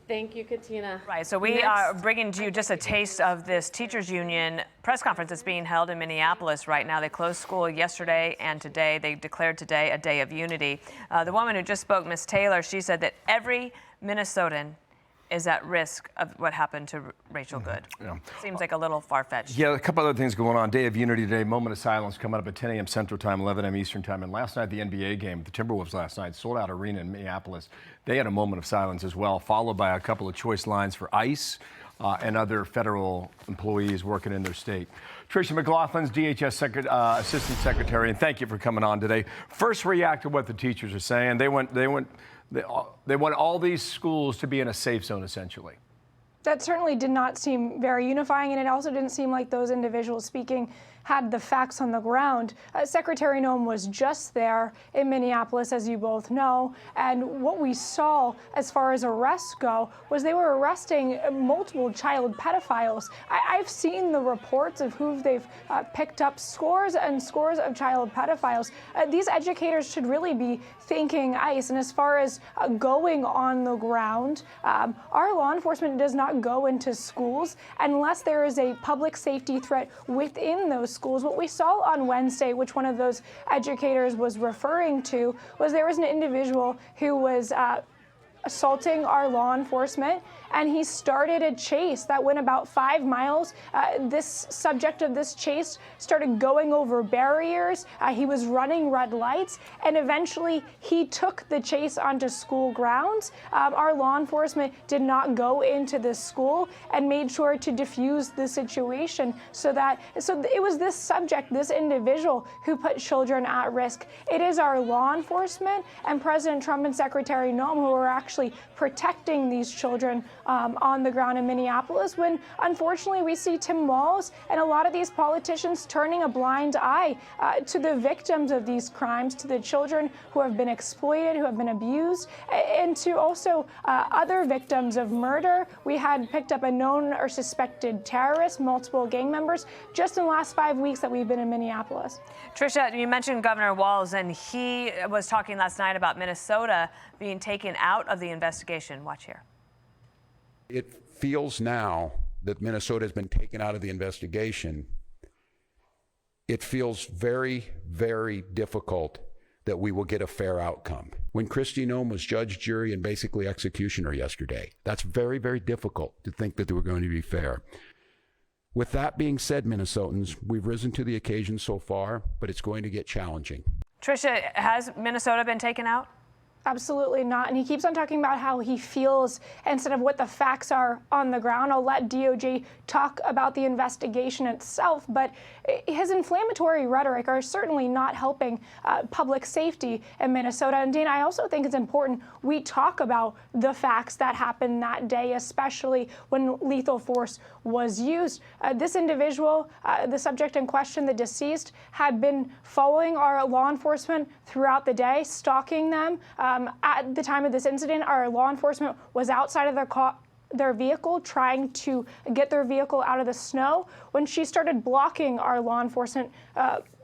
Thank you, Katina. Right, so we are bringing to you just a taste of this teachers union press conference that's being held in Minneapolis right now. They closed school yesterday and today. They declared today a day of unity. The woman who just spoke, Ms. Taylor, she said that every Minnesotan is at risk of what happened to Rachel Good. Yeah. Seems like a little far-fetched. Yeah, a couple other things going on. Day of Unity today, moment of silence coming up at 10 a.m. Central Time, 11 a.m. Eastern Time. And last night, the NBA game, the Timberwolves last night, sold out arena in Minneapolis. They had a moment of silence as well, followed by a couple of choice lines for ICE and other federal employees working in their state. Tricia McLaughlin's DHS Assistant Secretary, and thank you for coming on today. First, react to what the teachers are saying. They want all these schools to be in a safe zone, essentially. That certainly did not seem very unifying, and it also didn't seem like those individuals speaking had the facts on the ground. Secretary Noem was just there in Minneapolis, as you both know, and what we saw as far as arrests go was they were arresting multiple child pedophiles. I've seen the reports of who they've picked up, scores and scores of child pedophiles. These educators should really be thanking ICE, and as far as going on the ground, our law enforcement does not go into schools unless there is a public safety threat within those schools. What we saw on Wednesday, which one of those educators was referring to, was there was an individual who was assaulting our law enforcement, and he started a chase that went about 5 miles. This subject of this chase started going over barriers. He was running red lights, and eventually he took the chase onto school grounds. Our law enforcement did not go into the school and made sure to defuse the situation so it was this subject, this individual, who put children at risk. It is our law enforcement and President Trump and Secretary Noem who are actually protecting these children on the ground in Minneapolis, when unfortunately we see Tim Walz and a lot of these politicians turning a blind eye to the victims of these crimes, to the children who have been exploited, who have been abused, and to also other victims of murder. We had picked up a known or suspected terrorist, multiple gang members, just in the last 5 weeks that we've been in Minneapolis. Tricia, you mentioned Governor Walz, and he was talking last night about Minnesota being taken out of the investigation. Watch here. It feels now that Minnesota has been taken out of the investigation. It feels very, very difficult that we will get a fair outcome. When Kristi Noem was judge, jury, and basically executioner yesterday, that's very, very difficult to think that they were going to be fair. With that being said, Minnesotans, we've risen to the occasion so far, but it's going to get challenging. Tricia, has Minnesota been taken out? Absolutely not. And he keeps on talking about how he feels instead of what the facts are on the ground. I'll let DOJ talk about the investigation itself, but his inflammatory rhetoric are certainly not helping public safety in Minnesota. And Dana, I also think it's important we talk about the facts that happened that day, especially when lethal force was used. This individual, the subject in question, the deceased, had been following our law enforcement throughout the day, stalking them. At the time of this incident, our law enforcement was outside of their vehicle trying to get their vehicle out of the snow when she started blocking our law enforcement,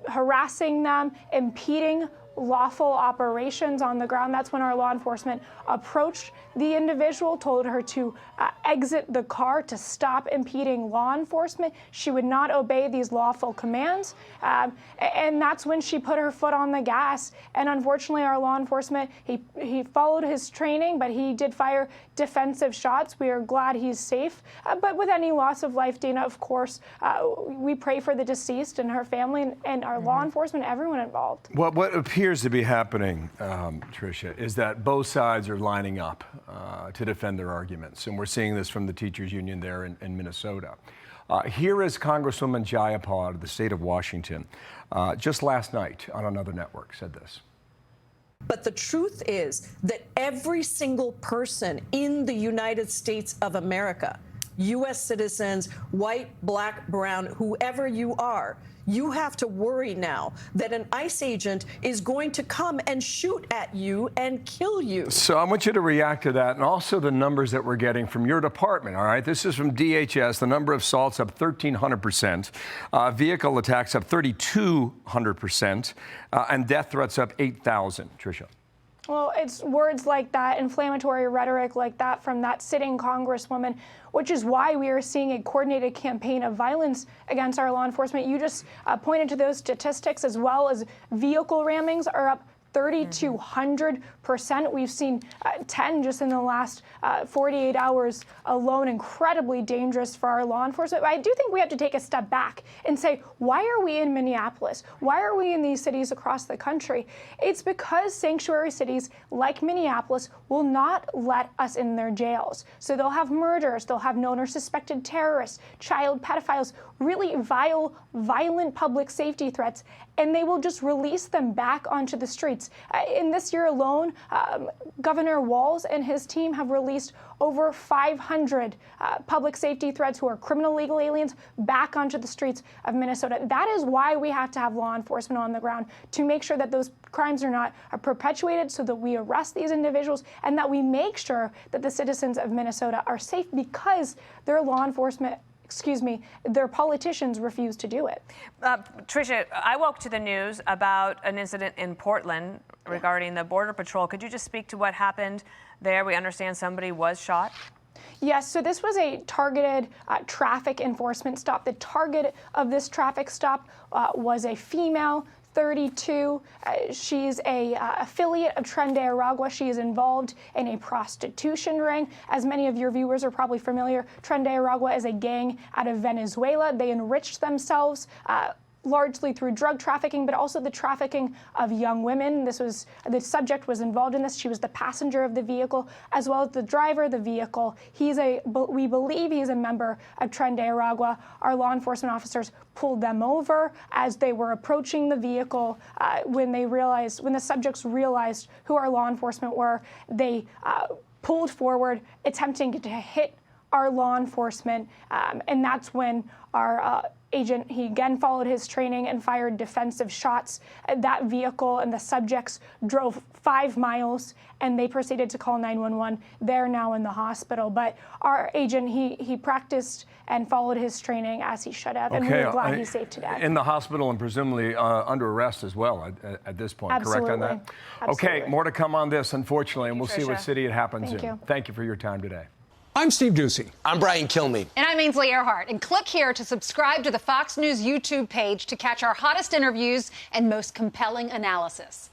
harassing them, impeding lawful operations on the ground. That's when our law enforcement approached the individual, told her to exit the car to stop impeding law enforcement. She would not obey these lawful commands. And that's when she put her foot on the gas. And unfortunately, our law enforcement, he followed his training, but he did fire defensive shots. We are glad he's safe. But with any loss of life, Dana, of course, we pray for the deceased and her family and our law enforcement, everyone involved. Well, what appears to be happening, Tricia, is that both sides are lining up to defend their arguments. And we're seeing this from the teachers union there in Minnesota. Here is Congresswoman Jayapal out of the state of Washington, just last night on another network, said this. But the truth is that every single person in the United States of America, U.S. citizens, white, black, brown, whoever you are, you have to worry now that an ICE agent is going to come and shoot at you and kill you. So I want you to react to that, and also the numbers that we're getting from your department, all right? This is from DHS. The number of assaults up 1,300%, vehicle attacks up 3,200%, and death threats up 8,000. Tricia. Well, it's words like that, inflammatory rhetoric like that from that sitting congresswoman, which is why we are seeing a coordinated campaign of violence against our law enforcement. You just pointed to those statistics, as well as vehicle rammings are up 3,200%. We've seen 10 just in the last 48 hours alone. Incredibly dangerous for our law enforcement. But I do think we have to take a step back and say, why are we in Minneapolis? Why are we in these cities across the country? It's because sanctuary cities like Minneapolis will not let us in their jails. So they'll have murders, they'll have known or suspected terrorists, child pedophiles, really vile, violent public safety threats, and they will just release them back onto the streets. In this year alone, Governor Walz and his team have released over 500 public safety threats who are criminal legal aliens back onto the streets of Minnesota. That is why we have to have law enforcement on the ground, to make sure that those crimes are not perpetuated, so that we arrest these individuals and that we make sure that the citizens of Minnesota are safe, because their law enforcement, their politicians refuse to do it. Tricia, I woke to the news about an incident in Portland regarding the Border Patrol. Could you just speak to what happened there? We understand somebody was shot. Yes, so this was a targeted traffic enforcement stop. The target of this traffic stop was a female, 32. She's a affiliate of Tren de Aragua. She is involved in a prostitution ring. As many of your viewers are probably familiar, Tren de Aragua is a gang out of Venezuela. They enriched themselves largely through drug trafficking, but also the trafficking of young women. The subject was involved in this. She was the passenger of the vehicle, as well as the driver of the vehicle. We believe he's a member of Tren de Aragua. Our law enforcement officers pulled them over as they were approaching the vehicle. When the subjects realized who our law enforcement were, they pulled forward, attempting to hit our law enforcement, and that's when our agent, he again followed his training and fired defensive shots at that vehicle, and the subjects drove 5 miles, and they proceeded to call 911. They're now in the hospital, but our agent, he practiced and followed his training as he should have, and we're glad he's safe today. In the hospital and presumably under arrest as well at this point, Absolutely. Correct on that? Absolutely. Okay, more to come on this, unfortunately, and we'll see what Tricia. city it happens Thank in. you. Thank you for your time today. I'm Steve Ducey. I'm Brian Kilmeade. And I'm Ainsley Earhart. And click here to subscribe to the Fox News YouTube page to catch our hottest interviews and most compelling analysis.